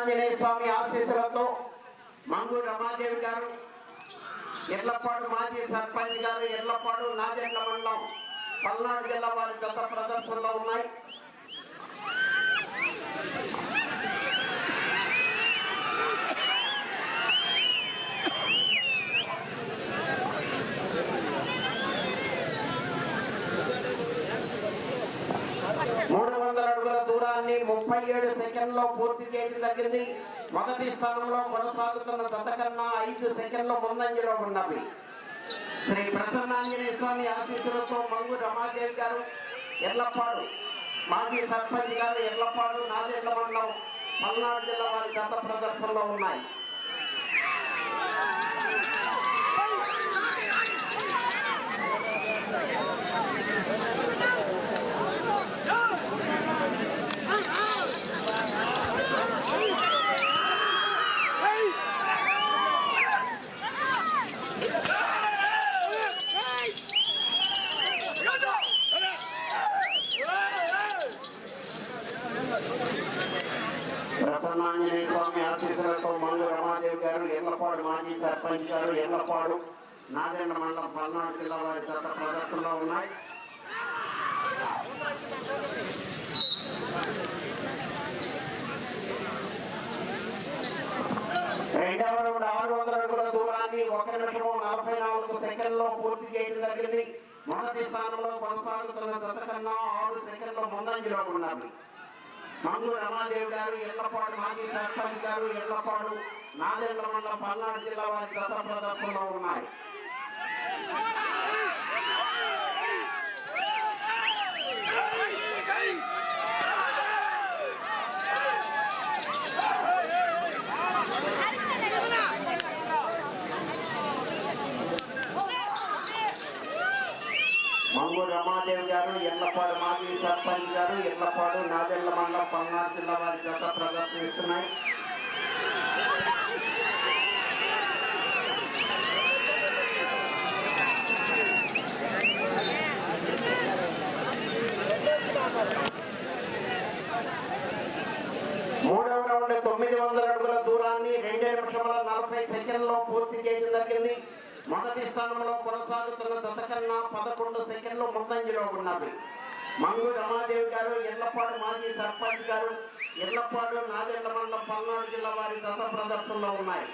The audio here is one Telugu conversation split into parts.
ప్రసన్నాంజనేయ స్వామి ఆశీస్సులతో మంగూరు రమాదేవి గారు, ఎర్లపాడు మాజీ సర్పంచ్ గారు, ఎర్లపాడు నాదెండ్ల మండలం పల్నాడు జిల్లా వారి జత ప్రదర్శనలో ఉన్నాయి. దూరాన్ని 37 సెకండ్లో పూర్తి చేయడం జరిగింది. మొదటి స్థానంలో కొనసాగుతున్న జత కన్నా 5 సెకండ్ల ముందంజలో ఉన్నవి. శ్రీ ప్రసన్నాంజనేయ స్వామి ఆశీస్సులతో మంగూరు రమాదేవి గారు, ఎర్లపాడు మాజీ సర్పంచ్ గారు, ఎర్లపాడు నాదెండ్ల మండలం పల్నాడు జిల్లా వారి జత ప్రదర్శనలో ఉన్నాయి. ప్రసన్నాంజనేయ స్వామి ఆశీస్సులతో మంగూరు రమాదేవి గారు, ఎర్లపాడు మాజీ సర్పంచ్ గారు, ఎర్లపాడు నాదెండ్ల మండలం పల్నాడు జిల్లా వారి జత ప్రదర్శనలో ఉన్నాయి. రెండవ రౌండ్ 600 అడుగుల దూరాన్ని 1 నిమిషం 44 సెకండ్లో పూర్తి చేయడం జరిగింది. మొదటి స్థానంలో కొనసాగుతున్న జత కన్నా 6 సెకండ్ల ముందంజలో ఉన్నవి. మంగూరు రమాదేవి గారు, ఎర్లపాడు మాజీ సర్పంచ్ గారు, ఎర్లపాడు నాదెండ్ల మండలం పల్నాడు జిల్లా వారి జత ప్రదర్శనలో ఉన్నాయి. మంగూరు రమాదేవి గారు, ఎర్లపాడు మాజీ సర్పంచ్ గారు, ఎర్లపాడు నాదెండ్ల మండలం పల్నాడు జిల్లా వారి జత ప్రదర్శనిస్తున్నాయి. మూడవ రౌండ్ 900 అడుగుల దూరాన్ని 2 నిమిషముల 40 సెకండ్లో పూర్తి చేయడం జరిగింది. మొదటి స్థానంలో కొనసాగుతున్న జత కన్నా 11 సెకండ్లు ముందంజలో ఉన్నవి. మంగూరు రమాదేవి గారు, ఎర్లపాడు మాజీ సర్పంచ్ గారు, ఎర్లపాడు నాదెండ్ల మండలం పల్నాడు జిల్లా వారి జత ప్రదర్శనలో ఉన్నాయి.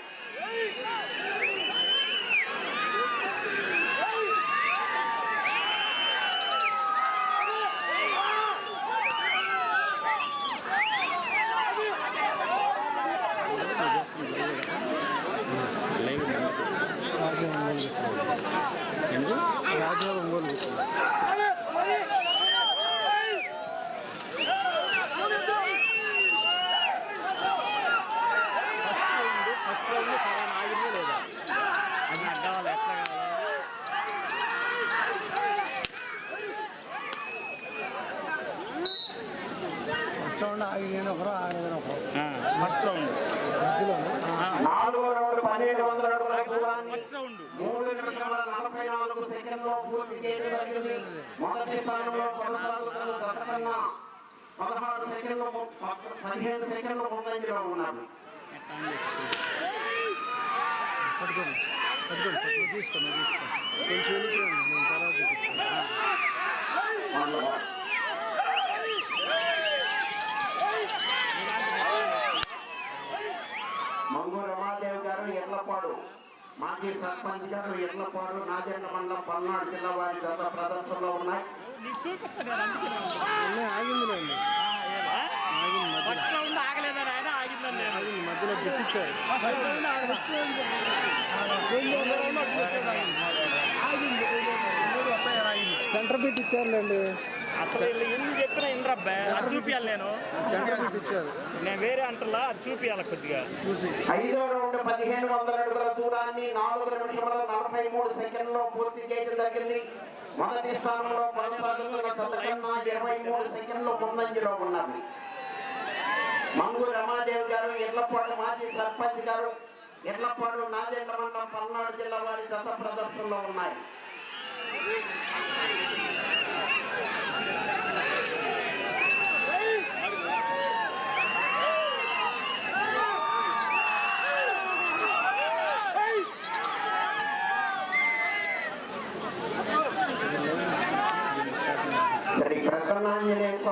రాజు ఒంగోలు ఫస్ట్ రౌండ్ సగం ఆగింది లేదా అది నాకు కావాలి, ఎట్లా కావాలి? ఫస్ట్ రౌండ్ ఆగిన ఒకరు ఆగిన ఒకరు ఫస్ట్ రౌండ్ మధ్యలో 4వ రౌండ్ 1200 అడుగుల దూరాన్ని 3 నిమిషాల 44 సెకండ్లో పూర్తి చేయడం జరిగింది. మొదటి స్థానంలో కొనసాగుతున్న జత కన్నా 15 సెకండ్లు ముందంజలో ఉన్నారు. తీసుకోండి కొంచెం వెళ్ళిపోయింది, నేను తర్వాత చూపిస్తాను. మంగూరు రమాదేవి గారు, ఎర్లపాడు మాజీ సర్పంచ్ గారు, ఎర్లపాడు నాదెండ్ల మండలం పల్నాడు జిల్లా వారి జత ప్రదర్శనలో ఉన్నాయి. మధ్యలో పెట్టించారు, సెంటర్ పెట్టించారులేండి. అసలు ఎందుకు చెప్పినా ఇంద్రబ్బా అది చూపించాలి, నేను సెంటర్ పెట్టించారు, నేను వేరే అంటలా అది చూపించాలి కొద్దిగా. 5వ రౌండ్ 1500 అడుగుల దూరాన్ని 4 నిమిషముల 43 సెకండ్లో పూర్తి చేయడం జరిగింది. మొదటి స్థానంలో కొనసాగుతున్న జత కన్నా 23 సెకండ్లు ముందంజలో ఉన్నవి. మంగూరు రమాదేవి గారు, ఎర్లపాడు మాజీ సర్పంచ్ గారు, ఎర్లపాడు నాదెండ్ల మండలం పల్నాడు జిల్లా వారి జత ప్రదర్శనలో ఉన్నాయి.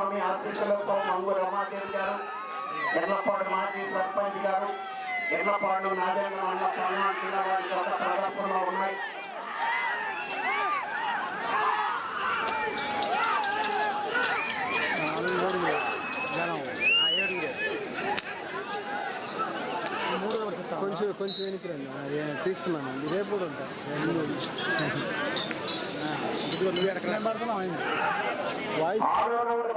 స్వామి ఆశీస్సులతో మంగు రమాదేవి గారు, ఎర్లపాడు మాజీ సర్పంచ్ గారు, ఎర్లపాడు నాదేంద్ర మండల పల్నాడు వారి కొత్త ప్రదర్శనలో ఉన్నాయి. కొంచెం వెనక్కి రండి, తీస్తున్నాను. రేపు కూడా ఉంటా.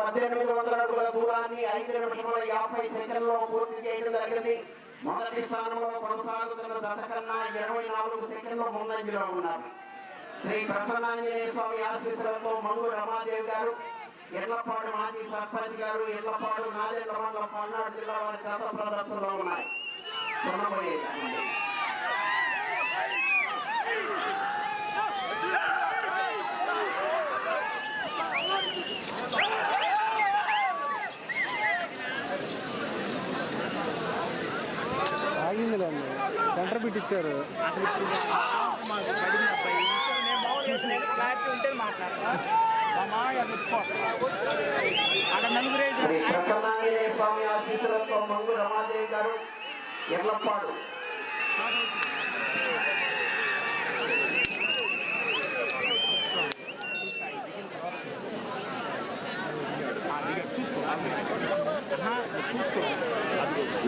1800 అడుగుల దూరాన్ని 5 నిమిషముల 50 సెకండ్లో పూర్తి చేయడం జరిగింది. మొదటి స్థానంలో కొనసాగుతున్న జత కన్నా 24 సెకండ్ల ముందంజలో ఉన్నారు. శ్రీ ప్రసన్నాంజనేయ స్వామి ఆశీస్సులతో మంగు రమాదేవి గారు, ఎర్లపాడు మాజీ సర్పంచ్ గారు, ఎర్లపాడు నాదేంద్ర మండల పల్నాడు జిల్లా వారి జత ప్రదర్శనలో ఉన్నాయి. ఆగింది లేండి, సెంటర్ బిట్ ఇచ్చారు. అసలు ఇప్పుడు మాకు పడింది అబ్బాయి. నేను మామూలుగా నేను క్లారిటీ ఉంటే మాట్లాడతా. మా మామయ్య ఆడ నలుగురు శ్రీ ప్రసన్నాంజనేయ స్వామి ఆశీస్సులతో మంగు రమాదేవి గారు, ఎర్లపాడు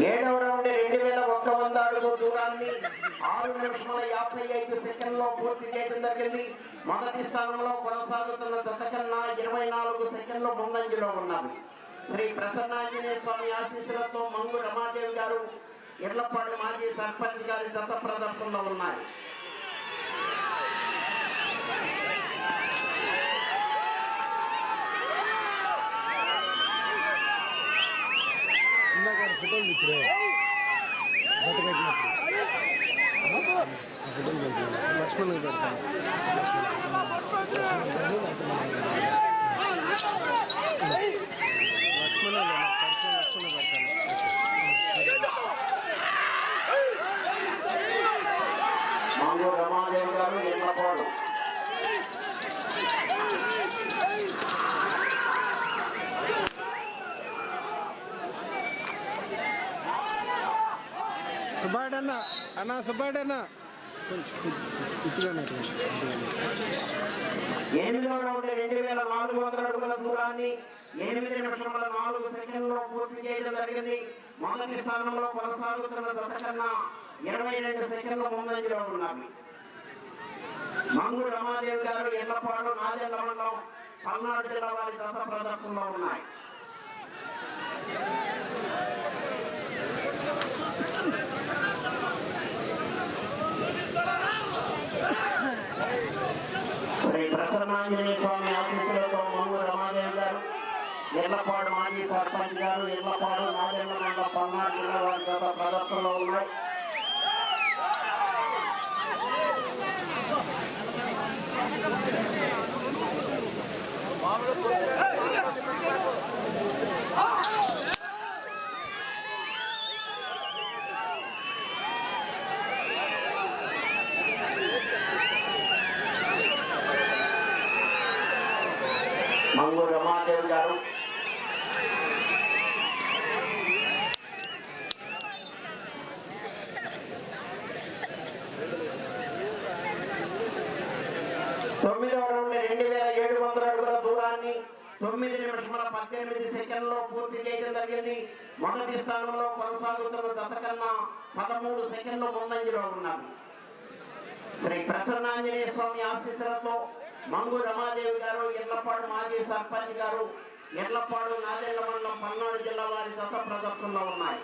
ఏడవ రౌండ్ 2100 అడుగు దూరాన్ని 6 నిమిషముల 55 సెకండ్లో పూర్తి చేయడం జరిగింది. మొదటి స్థానంలో కొనసాగుతున్న జత కన్నా 24 సెకండ్ల ముందంజలో ఉన్నారు. శ్రీ ప్రసన్నాంజనేయ స్వామి ఆశీస్సులతో మంగు రమాదేవి గారు, ఎర్లపాడు మాజీ సర్పంచ్ గారి జత ప్రదర్శనలో ఉన్నాయి. ఫోటోలు ఇచ్చిరే జత పెట్టినప్పుడు ఫోటోలు పెడతాను. లక్ష్మణ్ పెడతాను. మంగు రమాదేవి గారు, ఎర్లపాడు సుబ్బాడన్న అన్న, సుబ్బాడన్న కొంచెం ఇటుగానే 8వ రౌండ్ 2400 అడుగుల దూరాన్ని 8 నిమిషముల 4 సెకండ్లో పూర్తి చేయడం జరిగింది. మొదటి స్థానంలో కొనసాగుతున్న జత కన్నా 22 సెకండ్ల ముందంజలో ఉన్నారు. మంగు రమాదేవి గారు, ఎర్లపాడు నాదేంద్ర మండలం పల్నాడు జిల్లా వారి జత ప్రదర్శనలో ఉన్నాయి. శ్రీ ప్రసన్నాంజనేయ స్వామి ఆశీస్సులతో మంగు రమాదేవి గారు, ఎర్లపాడు మాజీ సర్పంచ్ గారు, ఎర్లపాడు నాదేంద్ర మండల పల్నాడు జిల్లా వారి జత ప్రదర్శనలో ఉన్నాయి. మంగు రమాదేవి గారు, తొమ్మిదవ రౌండ్ 2700 అడుగుల దూరాన్ని 9 నిమిషముల 18 సెకండ్లో పూర్తి చేయడం జరిగింది. మొదటి స్థానంలో కొనసాగుతున్న జత కన్నా 13 సెకండ్ల ముందంజలో ఉన్నారు. శ్రీ ప్రసన్నాంజనేయ స్వామి ఆశీస్సులతో మంగు రమాదేవి గారు, ఎర్లపాడు మాజీ సర్పంచ్ గారు, ఎర్లపాడు నాదేంద్ర మండలం పల్నాడు జిల్లా వారి జత ప్రదర్శనలో ఉన్నాయి.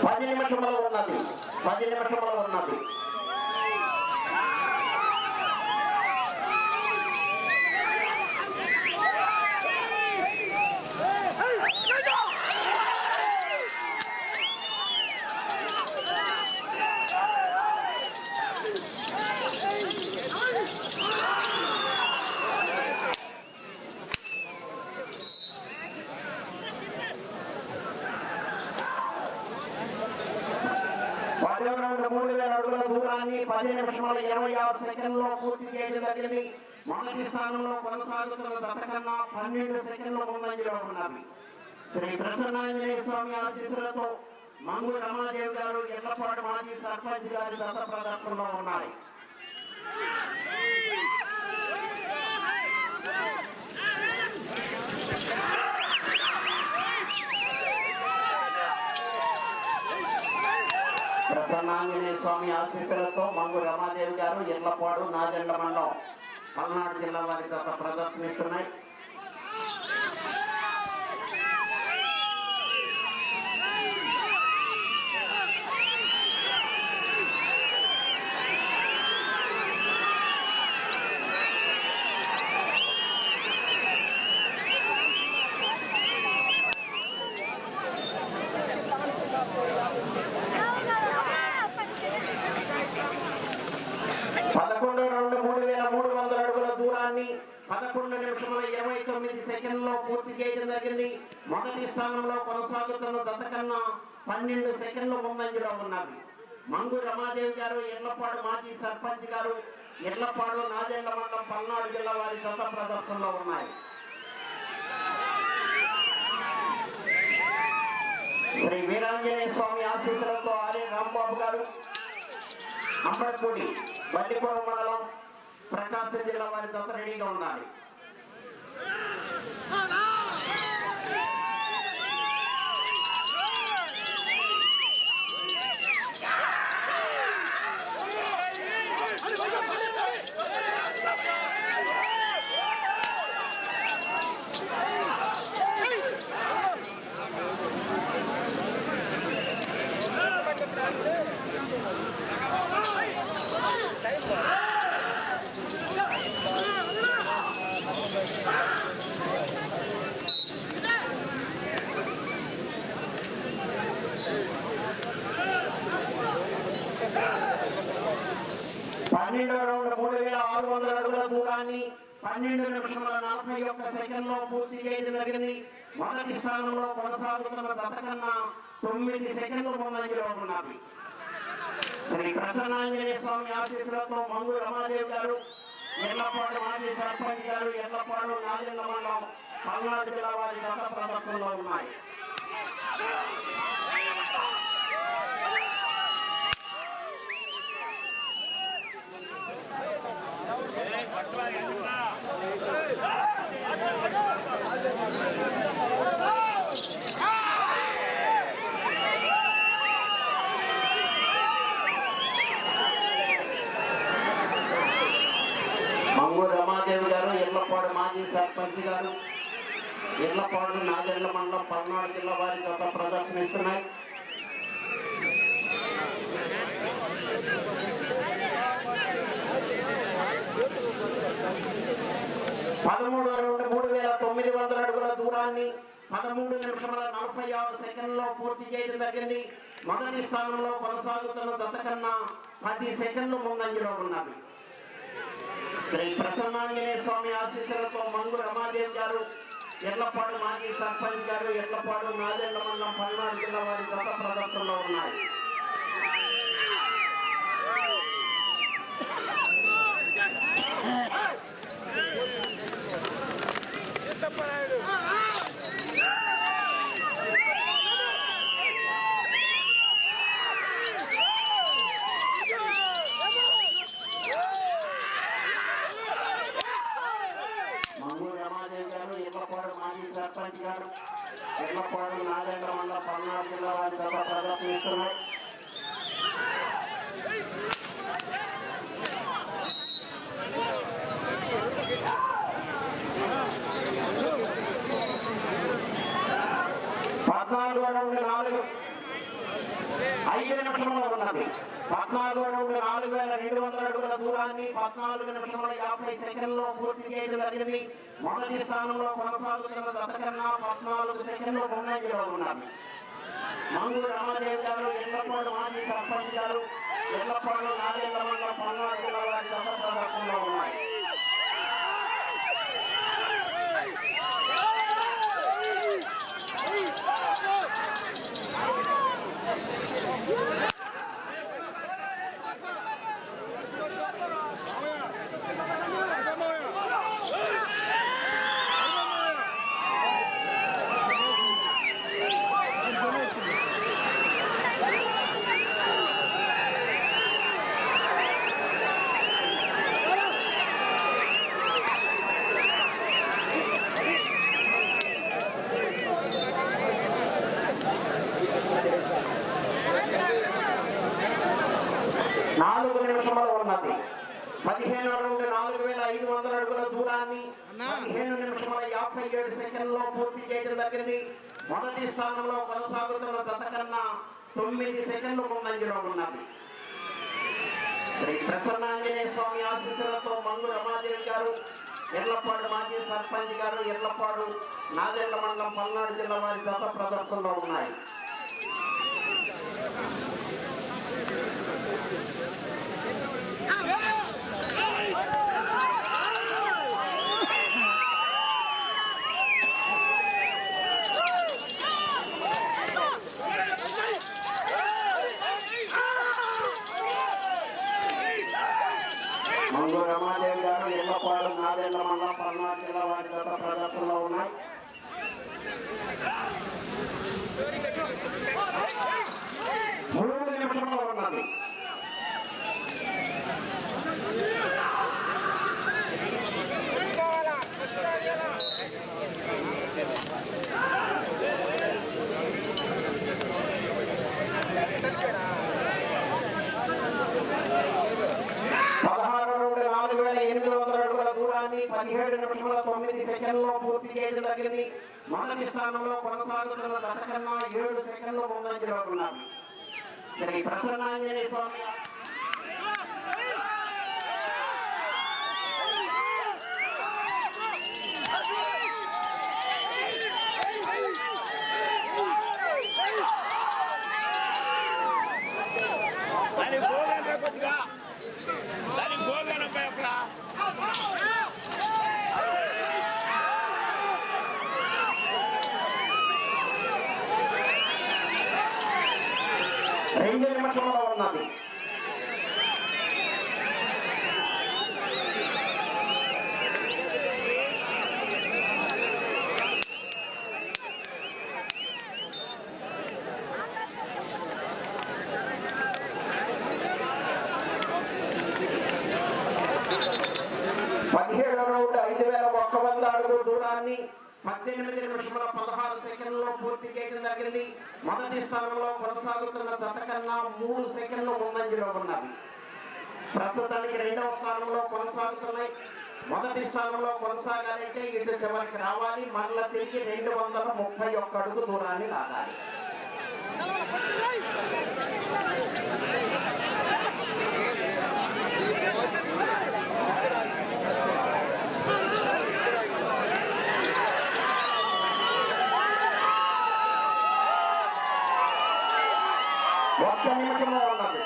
పది నిమిషంలో ఉన్నది. 10వ రౌండ్ 3000 అడుగుల దూరాన్ని 10 నిమిషముల 26 సెకండ్లో పూర్తి చేయడం జరిగింది. మొదటి స్థానంలో కొనసాగుతున్న జత కన్నా 12 సెకండ్ల ముందంజలో ఉన్నవి. శ్రీ ప్రసన్నాంజనేయ స్వామి ఆశీస్సులతో మంగు రమాదేవి గారు ఎల్లపాడు మాజీ సర్పంచ్ గారి జత ప్రదర్శనలో ఉన్నాయి. ప్రసన్నాంజనేయ స్వామి ఆశీస్సులతో మంగు రమాదేవి గారు ఎల్లపాడు నాజెండ్ల మండలం పల్నాడు జిల్లా వారి జత ప్రదర్శనిస్తున్నాయి. రౌండ్ 3300 అడుగుల దూరాన్ని 11 నిమిషముల 29 సెకండ్లో పూర్తి చేయడం జరిగింది. మొదటి స్థానంలో కొనసాగుతున్న జత కన్నా 12 సెకండ్ల ముందంజలో ఉన్నవి. మంగు రమాదేవి గారు ఎల్లపాడు మాజీ సర్పంచ్ గారు ఎల్లపాడు నాజెండ్ల మండలం పల్నాడు జిల్లా వారి జత ప్రదర్శనలో ఉన్నాయి. శ్రీ వీరాంజనేయ స్వామి ఆశీస్సులతో ఆర్య రాంబాబు గారు అంబర్పూడి బల్లిపురం మండలం ప్రకాశం జిల్లా వారి జత రెడీగా ఉండాలి. రౌండ్ 3600 అడుగుల దూరాన్ని 12 నిమిషముల 41 సెకండ్లో పూర్తి చేయడం జరిగింది. మొదటి స్థానంలో కొనసాగుతున్న జత కన్నా 9 సెకండ్ల ముందంజలో ఉన్నవి. శ్రీ ప్రసన్నాంజనేయ స్వామి ఆశీస్సులతో మంగు రమాదేవి గారు ఎల్లపాడు మాజీ సర్పంచ్ గారు ఎల్లపాడు నాజెండ్ల మండలం పల్నాడు జిల్లా వారి జత ప్రదర్శనలో ఉన్నాయి. మంగు రమాదేవి గారు ఎల్లపాడు మాజీ సర్పంచ్ గారు ఎల్లపాడు నాజెండ్ల మండలం పల్నాడు జిల్లా వారి జత ప్రదర్శనిస్తున్నాయి. రౌండ్ 3900 అడుగుల దూరాన్ని 13 నిమిషముల 46 సెకండ్లో పూర్తి చేయడం జరిగింది. మొదటి స్థానంలో కొనసాగుతున్న జత కన్నా 10 సెకండ్లు ముందంజలో ఉన్నవి. శ్రీ ప్రసన్నాంజనేయ స్వామి ఆశీస్సులతో మంగు రమాదేవి గారు ఎల్లపాడు మాజీ సర్పంచ్ గారు ఎల్లపాడు నాజెండ్ల మండలం పల్నాడు జిల్లా వారి జత ప్రదర్శనలో ఉన్నాయి. సర్పంచ్ గారు ఎల్లపాడు నాజెండ్ల మండలం పల్నాడు జిల్లా వారి జత ప్రదర్శనిస్తున్నాయి. రౌండ్ 5 నిమిషంలో ఉన్నది. 14 రౌండ్ 4200 అడుగుల దూరాన్ని 14 నిమిషముల 50 సెకండ్లో పూర్తి చేయడం జరిగింది. మొదటి స్థానంలో కొనసాగుతున్న జత కన్నా 14 సెకండ్లు ముందంజలో ఉన్నది. మంగు రామదేవ్ గారు ఎల్లపాడు మాజీ సర్పంచ్ గారు ఎల్లపాడు నాజెండ్ల మండలం పల్నాడు జిల్లా వారి జత ప్రదర్శనలో ఉన్నాయి. ఉన్నది. 15వ రౌండ్ 4500 అడుగుల దూరాన్ని 15 నిమిషముల 57 సెకండ్లో పూర్తి చేయడం జరిగింది. మొదటి స్థానంలో కొనసాగుతున్న జత కన్నా 9 సెకండ్లు ముందంజలో ఉన్నది. శ్రీ ప్రసన్నాంజనేయ స్వామి ఆశీస్సులతో మంగు రమాదేవి గారు, ఎర్లపాడు మాజీ సర్పంచ్ గారు, ఎర్లపాడు నాదెండ్ల మండలం పల్నాడు జిల్లా వారి జత ప్రదర్శనలో ఉన్నాయి. మంగు రమాదేవి గారు, ఎర్లపాడు నాదెండ్ల మండలం పల్నాడు జిల్లా వారి జత ప్రదర్శనలో ఉన్నాయి. మూడు నిమిషంలో ఉన్నది. రౌండ్ 4800 అడుగుల దూరాన్ని 17 నిమిషముల 9 సెకండ్లో పూర్తి చేయడం జరిగింది. మొదటి స్థానంలో కొనసాగుతున్న జత కన్నా 7 సెకండ్లు ముందంజలో ఉన్నారు. శ్రీ ప్రసన్నాంజనేయ స్వామి రెండు నిమిషంలో ఉన్నది. రౌండ్ 5100 అడుగుల దూరాన్ని 18 నిమిషముల 16 సెకండ్లో పూర్తి చేయడం జరిగింది. మొదటి స్థానంలో కొనసాగుతున్న జత కన్నా 3 సెకండ్లు ముందంజలో ఉన్నవి. ప్రస్తుతానికి రెండవ స్థానంలో కొనసాగుతున్నాయి. మొదటి స్థానంలో కొనసాగాలంటే ఇటు చివరికి రావాలి, మరలా తిరిగి 231 అడుగు దూరాన్ని లాగాలి. ఒక్క నిమిషంలో ఉన్నది.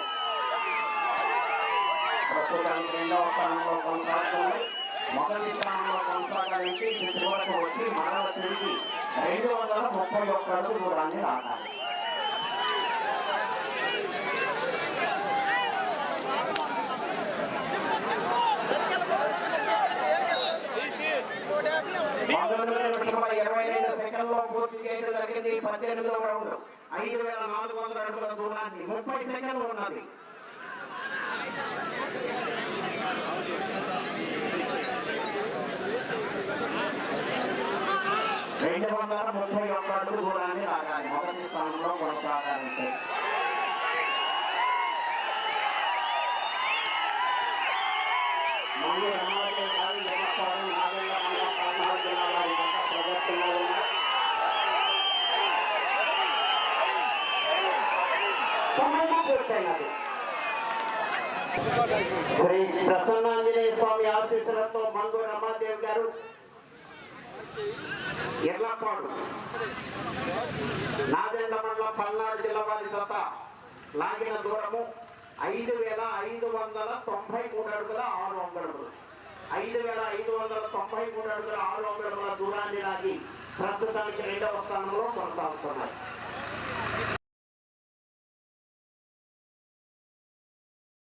ప్రస్తుతానికి రెండవ స్థానంలో కొనసాగుతుంది. మొదటి స్థానంలో కొనసాగాలంటే ఇటు వరకు వచ్చి మరల తిరిగి 231 అడుగు దూరాన్ని లాగాలి. నిమిషముల 22 సెకండ్లో పూర్తి చేయడం జరిగింది. 18వ రౌండ్ 5400 అడుగుల దూరాన్ని 30 సెకండ్లు ఉన్నది. రెండు 231 అడుగుల దూరాన్ని లాగాలి మొదటి స్థానంలో కొనసాగాలంటే. మంగు రమాదేవి గారు, ఎర్లపాడు నాదెండ్ల మండలం పల్నాడు జిల్లా వారి జత ప్రదర్శనలో ఉన్నాయి. శ్రీ ప్రసన్నాంజనేయ స్వామి ఆశీస్సులతో మంగు రమాదేవి గారు, ఎర్లపాడు నాదెండ్ల మండలం పల్నాడు జిల్లా వారి జత లాగిన దూరము 5593 అడుగుల 6 అంగుళములు. 5593 అడుగుల 6 అంగుళముల దూరాన్ని లాగి ప్రస్తుతానికి రెండవ స్థానంలో కొనసాగుతున్నాయి.